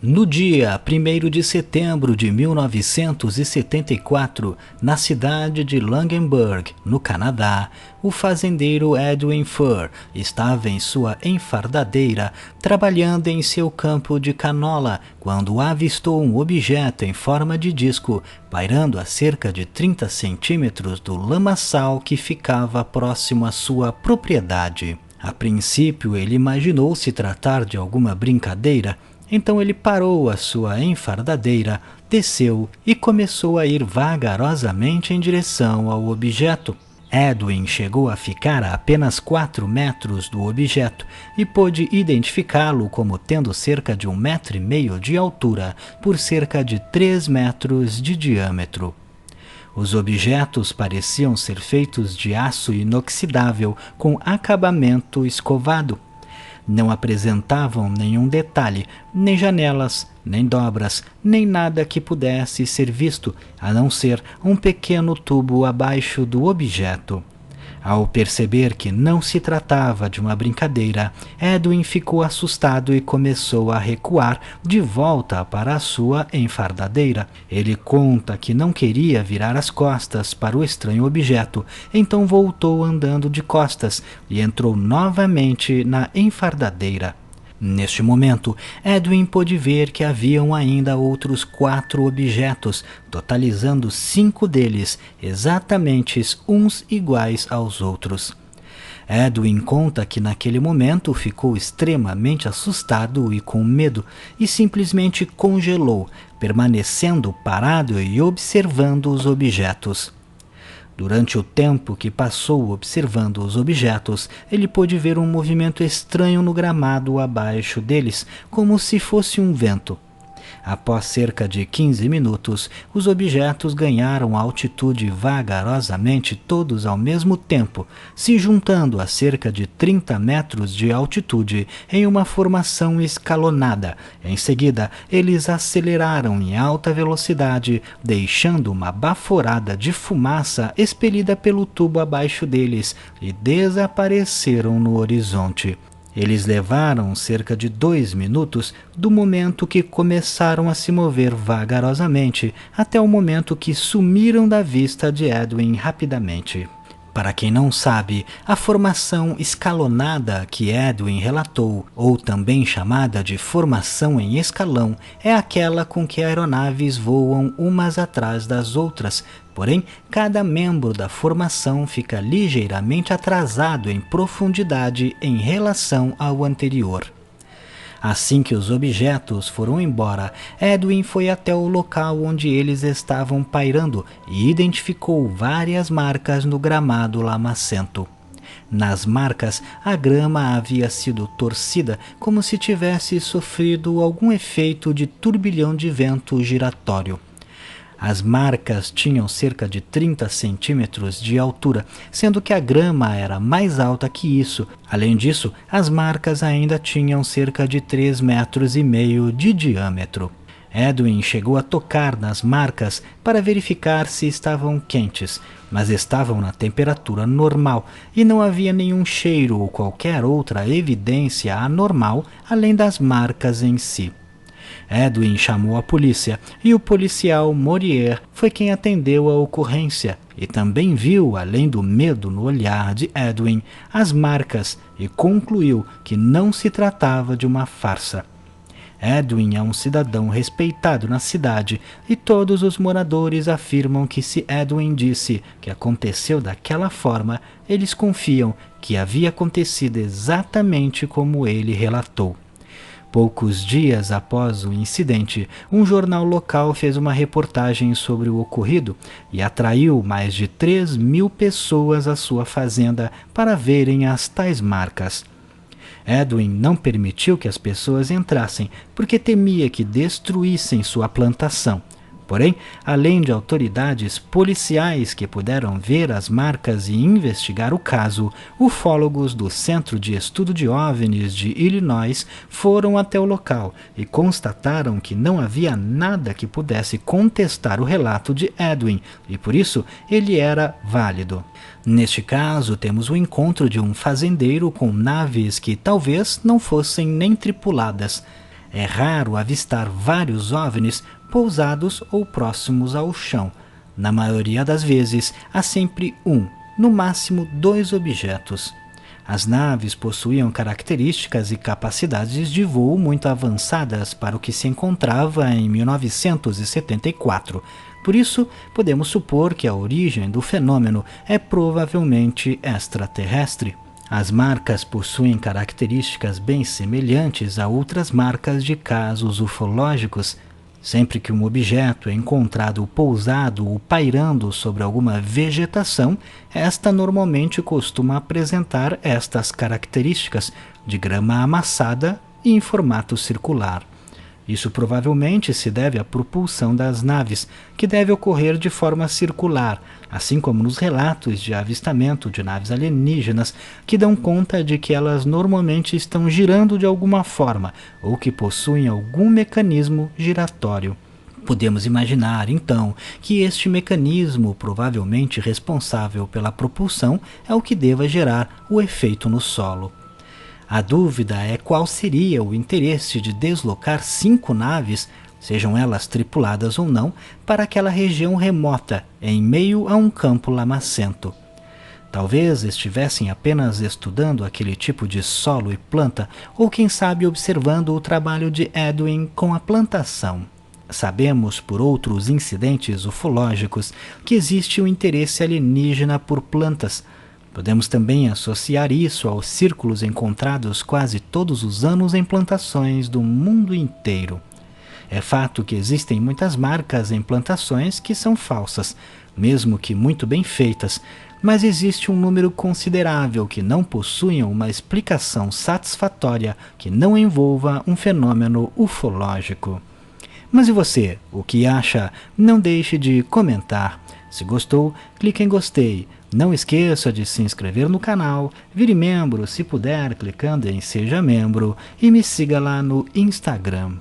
No dia 1º de setembro de 1974, na cidade de Langenburg, no Canadá, o fazendeiro Edwin Furr estava em sua enfardadeira, trabalhando em seu campo de canola, quando avistou um objeto em forma de disco, pairando a cerca de 30 centímetros do lamaçal que ficava próximo à sua propriedade. A princípio, ele imaginou se tratar de alguma brincadeira. Então ele parou a sua enfardadeira, desceu e começou a ir vagarosamente em direção ao objeto. Edwin chegou a ficar a apenas 4 metros do objeto e pôde identificá-lo como tendo cerca de 1,5 metro de altura por cerca de 3 metros de diâmetro. Os objetos pareciam ser feitos de aço inoxidável com acabamento escovado. Não apresentavam nenhum detalhe, nem janelas, nem dobras, nem nada que pudesse ser visto, a não ser um pequeno tubo abaixo do objeto. Ao perceber que não se tratava de uma brincadeira, Edwin ficou assustado e começou a recuar de volta para a sua enfardadeira. Ele conta que não queria virar as costas para o estranho objeto, então voltou andando de costas e entrou novamente na enfardadeira. Neste momento, Edwin pôde ver que haviam ainda outros 4 objetos, totalizando 5 deles, exatamente uns iguais aos outros. Edwin conta que naquele momento ficou extremamente assustado e com medo e simplesmente congelou, permanecendo parado e observando os objetos. Durante o tempo que passou observando os objetos, ele pôde ver um movimento estranho no gramado abaixo deles, como se fosse um vento. Após cerca de 15 minutos, os objetos ganharam altitude vagarosamente todos ao mesmo tempo, se juntando a cerca de 30 metros de altitude em uma formação escalonada. Em seguida, eles aceleraram em alta velocidade, deixando uma baforada de fumaça expelida pelo tubo abaixo deles e desapareceram no horizonte. Eles levaram cerca de 2 minutos do momento que começaram a se mover vagarosamente até o momento que sumiram da vista de Edwin rapidamente. Para quem não sabe, a formação escalonada que Edwin relatou, ou também chamada de formação em escalão, é aquela com que aeronaves voam umas atrás das outras, porém cada membro da formação fica ligeiramente atrasado em profundidade em relação ao anterior. Assim que os objetos foram embora, Edwin foi até o local onde eles estavam pairando e identificou várias marcas no gramado lamacento. Nas marcas, a grama havia sido torcida como se tivesse sofrido algum efeito de turbilhão de vento giratório. As marcas tinham cerca de 30 centímetros de altura, sendo que a grama era mais alta que isso. Além disso, as marcas ainda tinham cerca de 3,5 metros de diâmetro. Edwin chegou a tocar nas marcas para verificar se estavam quentes, mas estavam na temperatura normal e não havia nenhum cheiro ou qualquer outra evidência anormal além das marcas em si. Edwin chamou a polícia e o policial Morier foi quem atendeu a ocorrência e também viu, além do medo no olhar de Edwin, as marcas e concluiu que não se tratava de uma farsa. Edwin é um cidadão respeitado na cidade e todos os moradores afirmam que se Edwin disse que aconteceu daquela forma, eles confiam que havia acontecido exatamente como ele relatou. Poucos dias após o incidente, um jornal local fez uma reportagem sobre o ocorrido e atraiu mais de 3.000 pessoas à sua fazenda para verem as tais marcas. Edwin não permitiu que as pessoas entrassem porque temia que destruíssem sua plantação. Porém, além de autoridades policiais que puderam ver as marcas e investigar o caso, ufólogos do Centro de Estudo de OVNIs de Illinois foram até o local e constataram que não havia nada que pudesse contestar o relato de Edwin e, por isso, ele era válido. Neste caso, temos o encontro de um fazendeiro com naves que talvez não fossem nem tripuladas. É raro avistar vários OVNIs pousados ou próximos ao chão. Na maioria das vezes, há sempre um, no máximo 2 objetos. As naves possuíam características e capacidades de voo muito avançadas para o que se encontrava em 1974. Por isso, podemos supor que a origem do fenômeno é provavelmente extraterrestre. As marcas possuem características bem semelhantes a outras marcas de casos ufológicos. Sempre que um objeto é encontrado pousado ou pairando sobre alguma vegetação, esta normalmente costuma apresentar estas características de grama amassada e em formato circular. Isso provavelmente se deve à propulsão das naves, que deve ocorrer de forma circular, assim como nos relatos de avistamento de naves alienígenas, que dão conta de que elas normalmente estão girando de alguma forma ou que possuem algum mecanismo giratório. Podemos imaginar, então, que este mecanismo, provavelmente responsável pela propulsão, é o que deva gerar o efeito no solo. A dúvida é qual seria o interesse de deslocar 5 naves, sejam elas tripuladas ou não, para aquela região remota, em meio a um campo lamacento. Talvez estivessem apenas estudando aquele tipo de solo e planta, ou quem sabe observando o trabalho de Edwin com a plantação. Sabemos, por outros incidentes ufológicos, que existe um interesse alienígena por plantas. Podemos também associar isso aos círculos encontrados quase todos os anos em plantações do mundo inteiro. É fato que existem muitas marcas em plantações que são falsas, mesmo que muito bem feitas, mas existe um número considerável que não possuem uma explicação satisfatória que não envolva um fenômeno ufológico. Mas e você? O que acha? Não deixe de comentar. Se gostou, clique em gostei. Não esqueça de se inscrever no canal, vire membro se puder clicando em Seja Membro e me siga lá no Instagram.